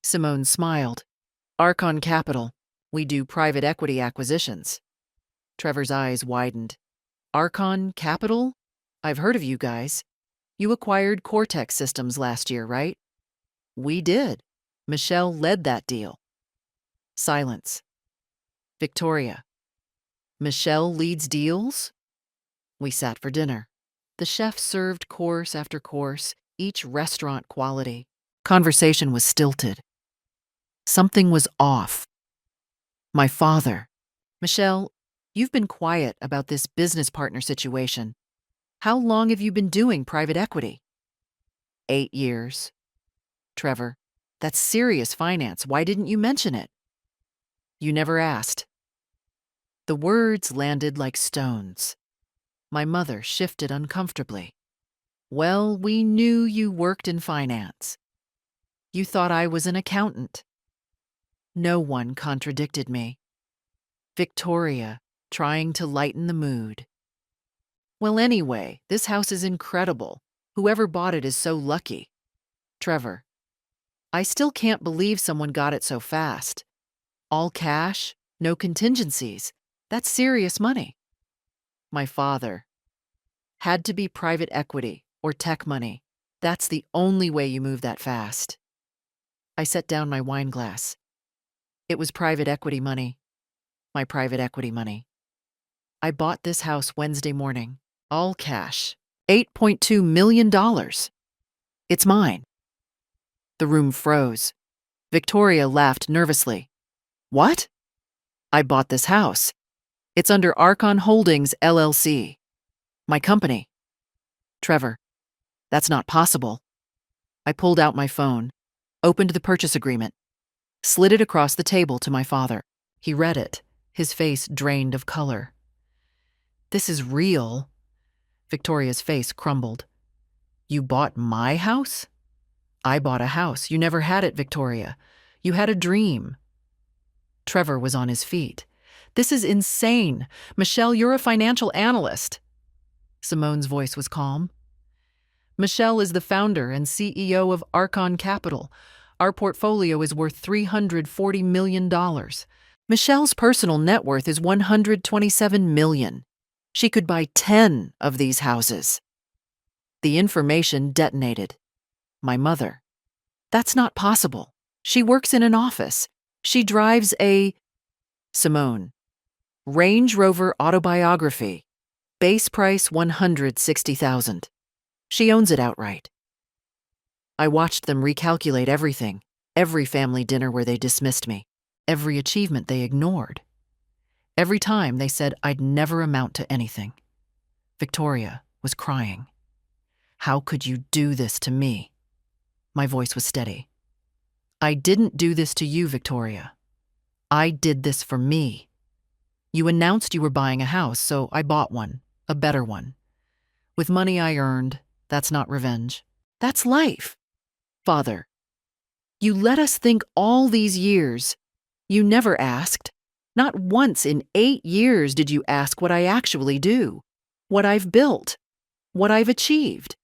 Simone smiled. "Archon Capital. We do private equity acquisitions." Trevor's eyes widened. "Archon Capital? I've heard of you guys. You acquired Cortex Systems last year, right?" "We did. Michelle led that deal." Silence. Victoria. "Michelle leads deals?" We sat for dinner. The chef served course after course, each restaurant quality. Conversation was stilted. Something was off. My father. "Michelle, you've been quiet about this business partner situation. How long have you been doing private equity?" 8 years. Trevor. "That's serious finance. Why didn't you mention it?" "You never asked." The words landed like stones. My mother shifted uncomfortably. "Well, we knew you worked in finance. You thought I was an accountant." No one contradicted me. Victoria, trying to lighten the mood. "Well, anyway, this house is incredible. Whoever bought it is so lucky." Trevor. "I still can't believe someone got it so fast. All cash, no contingencies. That's serious money." My father. "Had to be private equity or tech money. That's the only way you move that fast." I set down my wine glass. "It was private equity money. My private equity money. I bought this house Wednesday morning. All cash. $8.2 million. It's mine." The room froze. Victoria laughed nervously. "What?" "I bought this house. It's under Archon Holdings, LLC. My company." Trevor. "That's not possible." I pulled out my phone, opened the purchase agreement, slid it across the table to my father. He read it, his face drained of color. "This is real." Victoria's face crumbled. "You bought my house?" "I bought a house. You never had it, Victoria. You had a dream." Trevor was on his feet. "This is insane. Michelle, you're a financial analyst." Simone's voice was calm. "Michelle is the founder and CEO of Archon Capital. Our portfolio is worth $340 million. Michelle's personal net worth is $127 million. She could buy 10 of these houses." The information detonated. My mother. "That's not possible. She works in an office. She drives a..." Simone. "Range Rover autobiography. Base price $160,000. She owns it outright." I watched them recalculate everything, every family dinner where they dismissed me, every achievement they ignored. Every time they said I'd never amount to anything. Victoria was crying. "How could you do this to me?" My voice was steady. "I didn't do this to you, Victoria. I did this for me. You announced you were buying a house, so I bought one, a better one. With money I earned. That's not revenge. That's life." Father. "You let us think all these years. You never asked. Not once in 8 years did you ask what I actually do, what I've built, what I've achieved.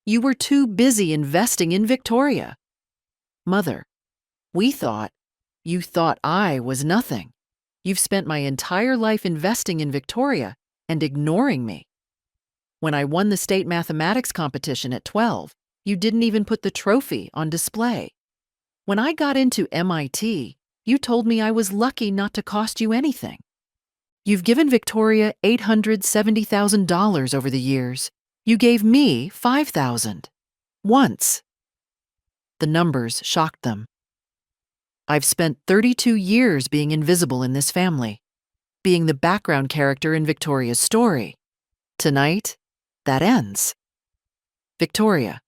You were too busy investing in Victoria." Mother. "We thought. You thought I was nothing. You've spent my entire life investing in Victoria and ignoring me. When I won the state mathematics competition at 12, you didn't even put the trophy on display. When I got into MIT, You told me I was lucky not to cost you anything. You've given Victoria $870,000 over the years. You gave me $5,000. Once. The numbers shocked them. I've spent 32 years being invisible in this family, being the background character in Victoria's story. Tonight, that ends. Victoria,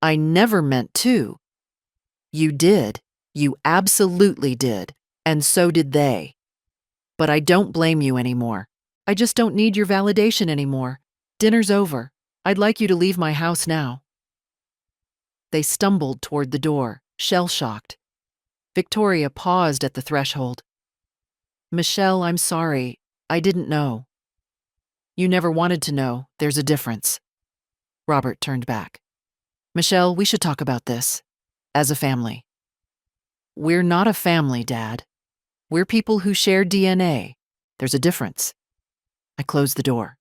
I never meant to. You did. You absolutely did. And so did they. But I don't blame you anymore. I just don't need your validation anymore. Dinner's over. I'd like you to leave my house now. They stumbled toward the door, shell-shocked. Victoria paused at the threshold. Michelle, I'm sorry. I didn't know. You never wanted to know. There's a difference. Robert turned back. Michelle, we should talk about this. As a family. We're not a family, Dad. We're people who share DNA. There's a difference. I closed the door,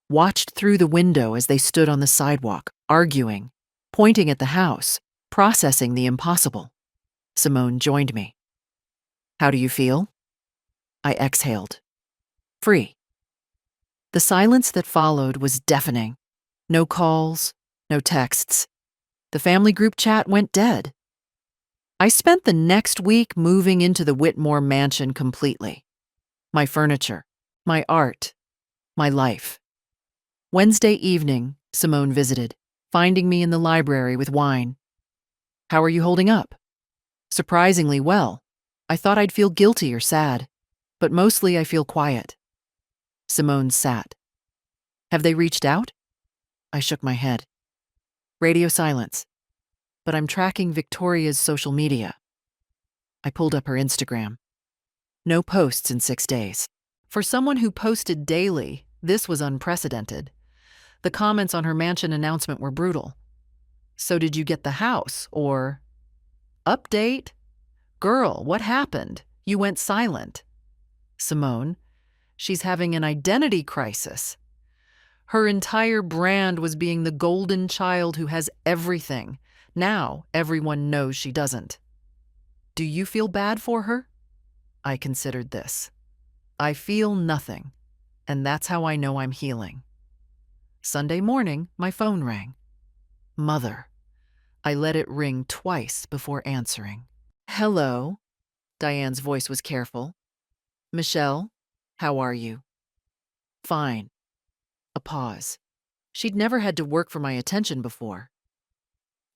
watched through the window as they stood on the sidewalk, arguing, pointing at the house, processing the impossible. Simone joined me. How do you feel? I exhaled. Free. The silence that followed was deafening. No calls, no texts. The family group chat went dead. I spent the next week moving into the Whitmore mansion completely. My furniture, my art, my life. Wednesday evening, Simone visited, finding me in the library with wine. How are you holding up? Surprisingly well. I thought I'd feel guilty or sad, but mostly I feel quiet. Simone sat. Have they reached out? I shook my head. Radio silence. But I'm tracking Victoria's social media. I pulled up her Instagram. No posts in 6 days. For someone who posted daily, this was unprecedented. The comments on her mansion announcement were brutal. So did you get the house? Or, update? Girl, what happened? You went silent. Simone, she's having an identity crisis. Her entire brand was being the golden child who has everything. Now everyone knows she doesn't. Do you feel bad for her? I considered this. I feel nothing, and that's how I know I'm healing. Sunday morning, my phone rang. Mother. I let it ring twice before answering. Hello. Diane's voice was careful. Michelle, how are you? Fine. A pause. She'd never had to work for my attention before.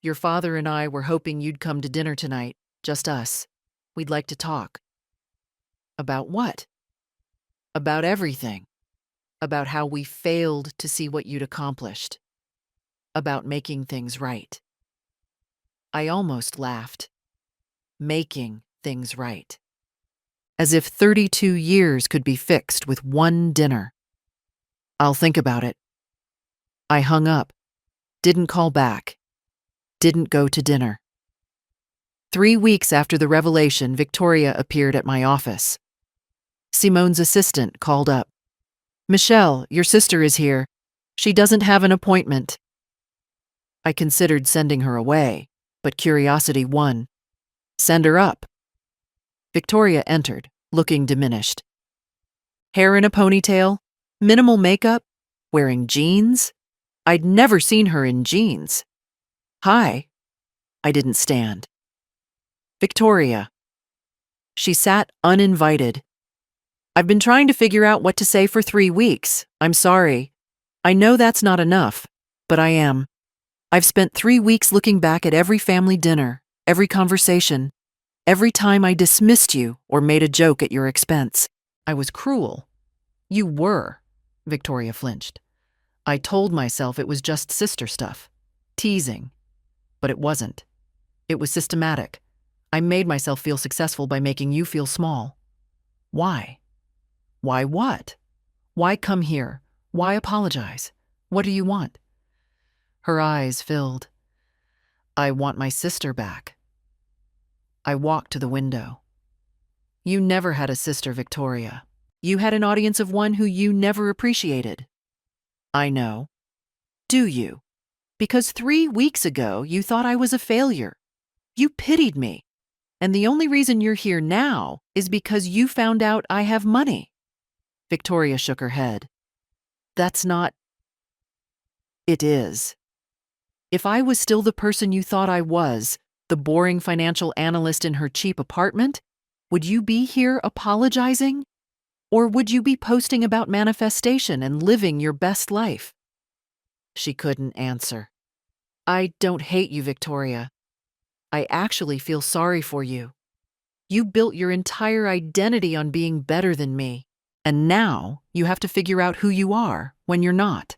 Your father and I were hoping you'd come to dinner tonight, just us. We'd like to talk. About what? About everything. About how we failed to see what you'd accomplished. About making things right. I almost laughed. Making things right. As if 32 years could be fixed with one dinner. I'll think about it. I hung up. Didn't call back. Didn't go to dinner. 3 weeks after the revelation, Victoria appeared at my office. Simone's assistant called up. Michelle, your sister is here. She doesn't have an appointment. I considered sending her away, but curiosity won. Send her up. Victoria entered, looking diminished. Hair in a ponytail, minimal makeup, wearing jeans. I'd never seen her in jeans. Hi. I didn't stand. Victoria. She sat uninvited. I've been trying to figure out what to say for 3 weeks. I'm sorry. I know that's not enough, but I am. I've spent 3 weeks looking back at every family dinner, every conversation, every time I dismissed you or made a joke at your expense. I was cruel. You were. Victoria flinched. I told myself it was just sister stuff. Teasing. But it wasn't. It was systematic. I made myself feel successful by making you feel small. Why? Why what? Why come here? Why apologize? What do you want? Her eyes filled. I want my sister back. I walked to the window. You never had a sister, Victoria. You had an audience of one who you never appreciated. I know. Do you? Because 3 weeks ago, you thought I was a failure. You pitied me. And the only reason you're here now is because you found out I have money." Victoria shook her head. "That's not—" "It is. If I was still the person you thought I was, the boring financial analyst in her cheap apartment, would you be here apologizing? Or would you be posting about manifestation and living your best life?" She couldn't answer. "I don't hate you, Victoria. I actually feel sorry for you. You built your entire identity on being better than me, and now you have to figure out who you are when you're not."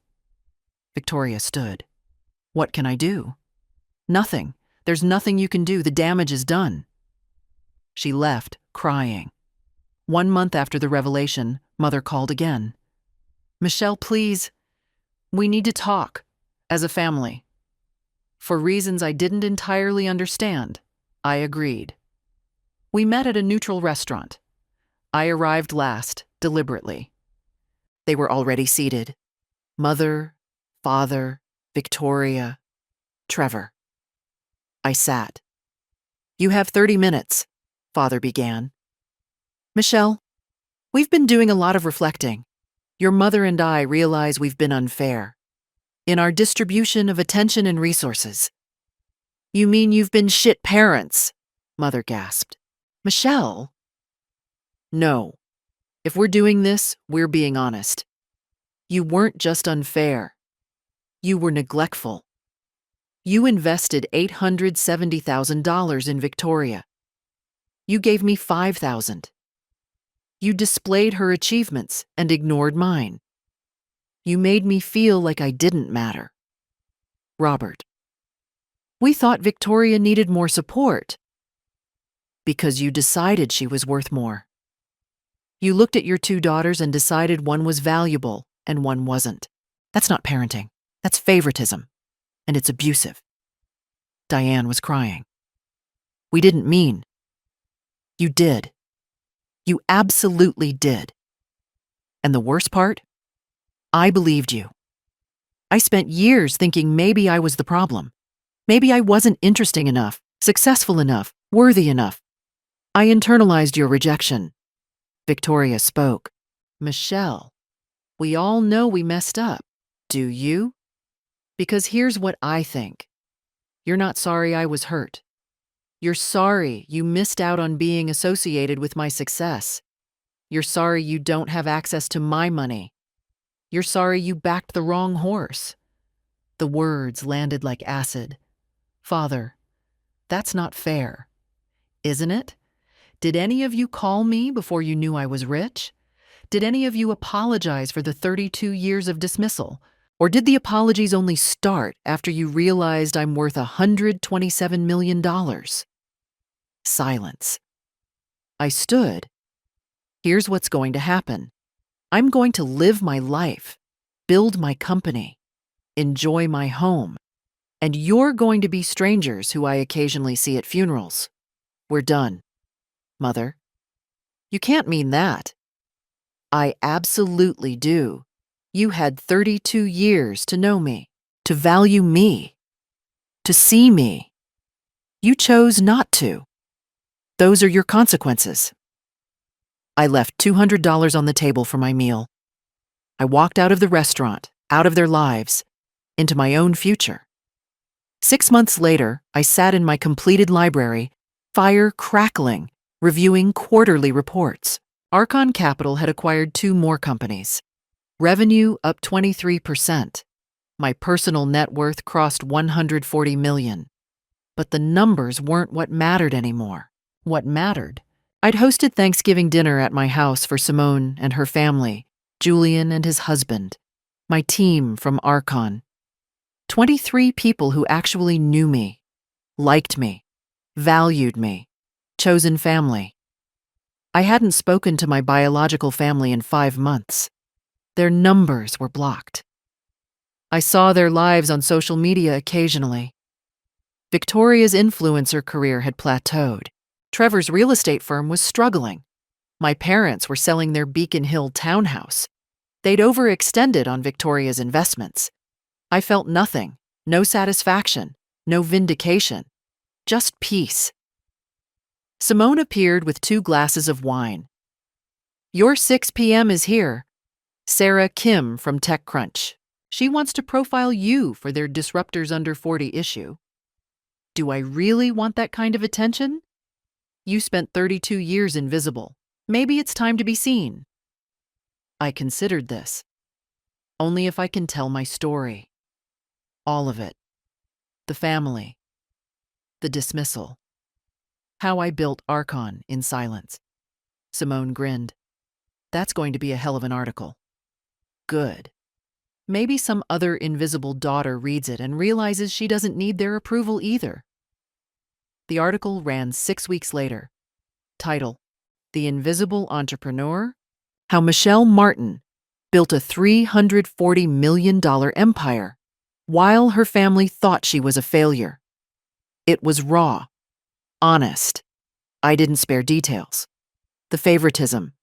Victoria stood. "What can I do?" "Nothing. There's nothing you can do. The damage is done." She left, crying. 1 month after the revelation, Mother called again. "Michelle, please. We need to talk. As a family." For reasons I didn't entirely understand, I agreed. We met at a neutral restaurant. I arrived last, deliberately. They were already seated. Mother, Father, Victoria, Trevor. I sat. "You have 30 minutes, Father began. "Michelle, we've been doing a lot of reflecting. Your mother and I realize we've been unfair in our distribution of attention and resources." "You mean you've been shit parents?" Mother gasped. "Michelle?" "No. If we're doing this, we're being honest. You weren't just unfair. You were neglectful. You invested $870,000 in Victoria. You gave me $5,000. You displayed her achievements and ignored mine. You made me feel like I didn't matter. Robert, we thought Victoria needed more support because you decided she was worth more. You looked at your 2 daughters and decided one was valuable and one wasn't. That's not parenting. That's favoritism. And it's abusive." Diane was crying. "We didn't mean." "You did. You absolutely did. And the worst part? I believed you. I spent years thinking maybe I was the problem. Maybe I wasn't interesting enough, successful enough, worthy enough. I internalized your rejection." Victoria spoke. "Michelle, we all know we messed up. Do you? Because here's what I think. You're not sorry I was hurt. You're sorry you missed out on being associated with my success. You're sorry you don't have access to my money. You're sorry you backed the wrong horse." The words landed like acid. "Father, that's not fair. Isn't it? Did any of you call me before you knew I was rich? Did any of you apologize for the 32 years of dismissal? Or did the apologies only start after you realized I'm worth $127 million? Silence. I stood. "Here's what's going to happen. I'm going to live my life, build my company, enjoy my home, and you're going to be strangers who I occasionally see at funerals. We're done." "Mother, you can't mean that." "I absolutely do. You had 32 years to know me, to value me, to see me. You chose not to. Those are your consequences." I left $200 on the table for my meal. I walked out of the restaurant, out of their lives, into my own future. 6 months later, I sat in my completed library, fire crackling, reviewing quarterly reports. Archon Capital had acquired 2 more companies. Revenue up 23%. My personal net worth crossed $140 million. But the numbers weren't what mattered anymore. What mattered? I'd hosted Thanksgiving dinner at my house for Simone and her family, Julian and his husband, my team from Archon. 23 people who actually knew me, liked me, valued me, chosen family. I hadn't spoken to my biological family in 5 months. Their numbers were blocked. I saw their lives on social media occasionally. Victoria's influencer career had plateaued. Trevor's real estate firm was struggling. My parents were selling their Beacon Hill townhouse. They'd overextended on Victoria's investments. I felt nothing, no satisfaction, no vindication, just peace. Simone appeared with 2 glasses of wine. Your 6 p.m. is here. Sarah Kim from TechCrunch. She wants to profile you for their Disruptors Under 40 issue. Do I really want that kind of attention? You spent 32 years invisible. Maybe it's time to be seen. I considered this. Only if I can tell my story. All of it. The family. The dismissal. How I built Archon in silence. Simone grinned. That's going to be a hell of an article. Good. Maybe some other invisible daughter reads it and realizes she doesn't need their approval either. The article ran 6 weeks later. Title: The Invisible Entrepreneur: How Michelle Martin built a $340 million empire while her family thought she was a failure. It was raw, honest. I didn't spare details. The favoritism,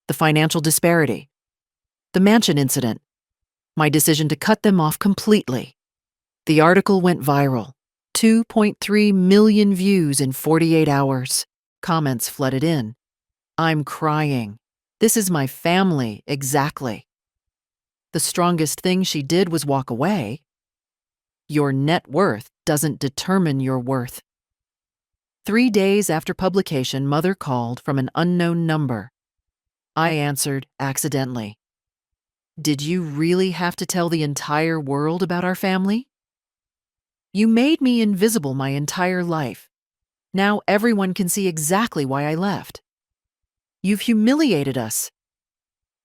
the financial disparity, the mansion incident, my decision to cut them off completely. The article went viral. 2.3 million views in 48 hours. Comments flooded in. I'm crying. This is my family, exactly. The strongest thing she did was walk away. Your net worth doesn't determine your worth. 3 days after publication, Mother called from an unknown number. I answered accidentally. Did you really have to tell the entire world about our family? You made me invisible my entire life. Now everyone can see exactly why I left. You've humiliated us.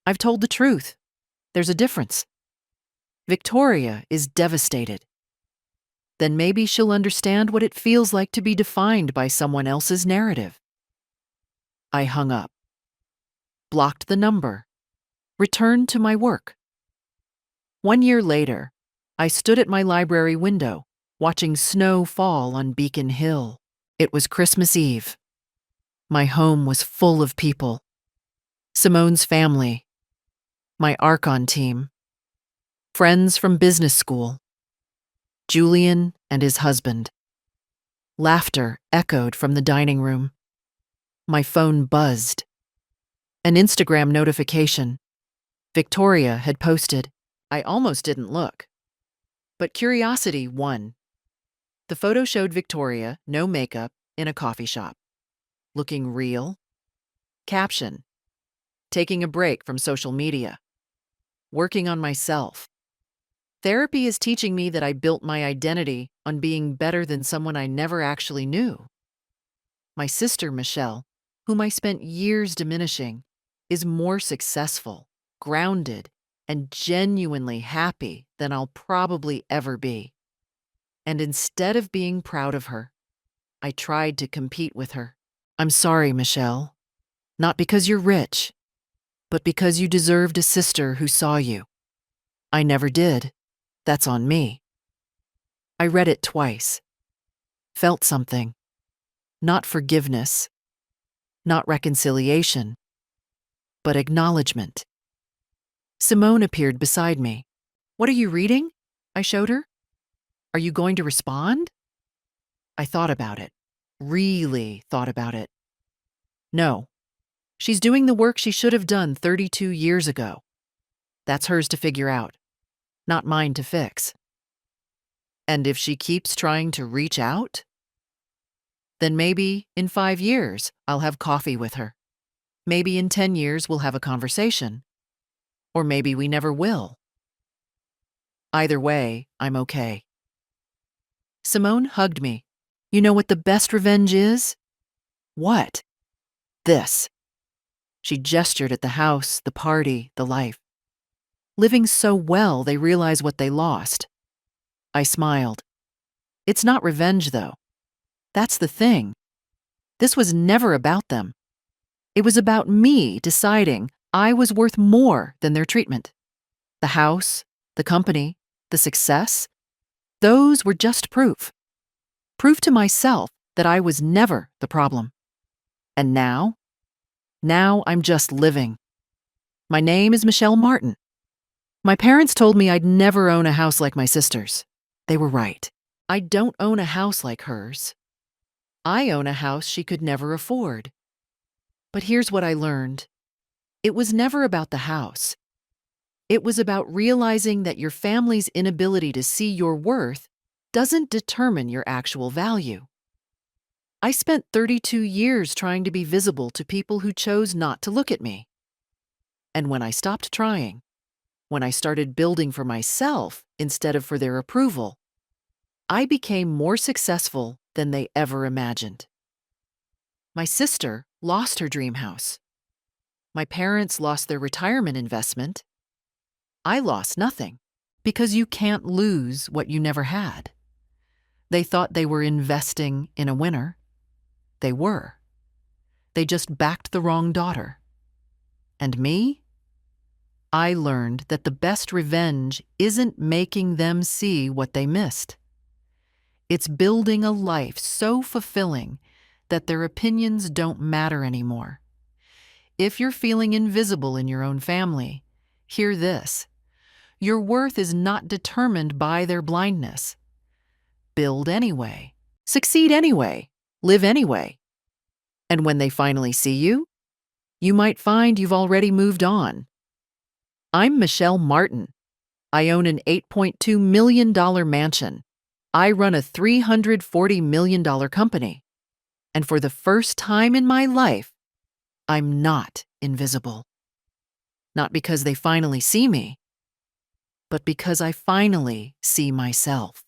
I've told the truth. There's a difference. Victoria is devastated. Then maybe she'll understand what it feels like to be defined by someone else's narrative. I hung up, blocked the number, returned to my work. 1 year later, I stood at my library window, watching snow fall on Beacon Hill. It was Christmas Eve. My home was full of people. Simone's family, my Archon team, friends from business school, Julian and his husband. Laughter echoed from the dining room. My phone buzzed. An Instagram notification. Victoria had posted. I almost didn't look. But curiosity won. The photo showed Victoria, no makeup, in a coffee shop. Looking real. Caption: taking a break from social media. Working on myself. Therapy is teaching me that I built my identity on being better than someone I never actually knew. My sister, Michelle, whom I spent years diminishing, is more successful, grounded, and genuinely happy than I'll probably ever be. And instead of being proud of her, I tried to compete with her. I'm sorry, Michelle. Not because you're rich, but because you deserved a sister who saw you. I never did. That's on me. I read it twice. Felt something. Not forgiveness. Not reconciliation. But acknowledgement. Simone appeared beside me. What are you reading? I showed her. Are you going to respond? I thought about it. Really thought about it. No. She's doing the work she should have done 32 years ago. That's hers to figure out, not mine to fix. And if she keeps trying to reach out, then maybe in 5 years I'll have coffee with her. Maybe in 10 years we'll have a conversation. Or maybe we never will. Either way, I'm okay. Simone hugged me. You know what the best revenge is? What? This. She gestured at the house, the party, the life. Living so well, they realize what they lost. I smiled. It's not revenge, though. That's the thing. This was never about them. It was about me deciding I was worth more than their treatment. The house, the company, the success, those were just proof. Proof to myself that I was never the problem. And now? Now I'm just living. My name is Michelle Martin. My parents told me I'd never own a house like my sister's. They were right. I don't own a house like hers. I own a house she could never afford. But here's what I learned. It was never about the house. It was about realizing that your family's inability to see your worth doesn't determine your actual value. I spent 32 years trying to be visible to people who chose not to look at me. And when I stopped trying, when I started building for myself instead of for their approval, I became more successful than they ever imagined. My sister lost her dream house. My parents lost their retirement investment. I lost nothing, because you can't lose what you never had. They thought they were investing in a winner. They were. They just backed the wrong daughter. And me? I learned that the best revenge isn't making them see what they missed. It's building a life so fulfilling that their opinions don't matter anymore. If you're feeling invisible in your own family, hear this. Your worth is not determined by their blindness. Build anyway. Succeed anyway. Live anyway. And when they finally see you, you might find you've already moved on. I'm Michelle Martin. I own an $8.2 million mansion. I run a $340 million company. And for the first time in my life, I'm not invisible. Not because they finally see me, but because I finally see myself.